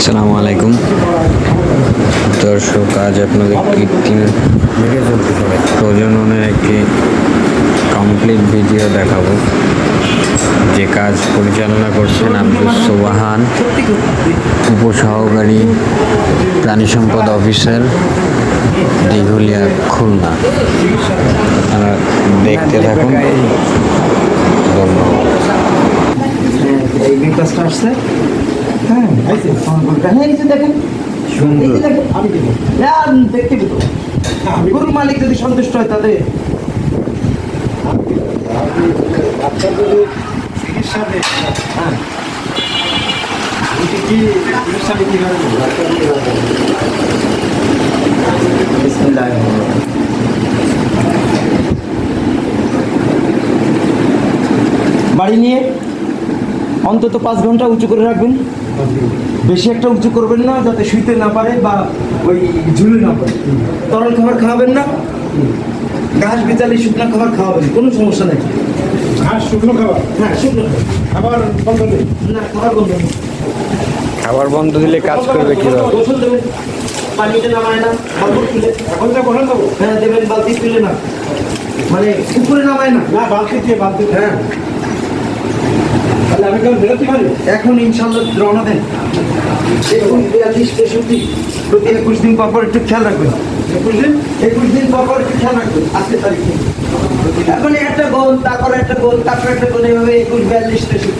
আসসালামু আলাইকুম দর্শক, আজ আপনাদের কৃত্রিম প্রজননের একটি কমপ্লিট ভিডিও দেখাবো, যে কাজ পরিচালনা করছেন আব্দুল সোবাহান, উপসহকারী প্রাণী সম্পদ অফিসার, দিঘলিয়া, খুলনা। আপনারা দেখতে থাকুন। ধন্যবাদ। এই বিকাশটা আসছে, হ্যাঁ ফোন করবেন। হ্যাঁ, এই যে দেখেন সুন্দর, আমি দেবো দেখতে পেতো। গরুর মালিক যদি সন্তুষ্ট হয় তাতে বাড়ি নিয়ে অন্তত 5 ঘন্টা উঁচু করে রাখবেন। বেশি একটা উঁচু করবেন না, যাতে শুইতে না পারে বা ওই ঝুলে না পারে। তরল খাবার খাওয়াবেন না, ঘাস বিচালি শুকনো খাবার খাওয়াবেন, কোনো সমস্যা নেই। ঘাস শুকনো খাবার, হ্যাঁ শুকনো খাবার বন্ধ নেই। না, খাবার বন্ধ নেই। খাবার বন্ধ দিলে কাজ করবে কিভাবে? গোসল দেবেন, পানিতে নামায় না, বালতি তুলে। এখন যা বসান দেবো হ্যাঁ দেবেন, বালতি তুলে না, মানে পুকুরে নামায় না। না, বালতি দিয়ে বালতি। হ্যাঁ, তাহলে আমি কেমন বেরোতে পারি? এখন ইনশাল্লাহ রওনা দেন। 41, 63, প্রতি 21 দিন পর পর একটু খেয়াল রাখবেন। 21 দিন পর পর একটু খেয়াল রাখবেন। আজকে তারিখে এখন একটা গোল, তারপর একটা গোল, তারপর একটা গোল, এভাবে 21, 42, 63।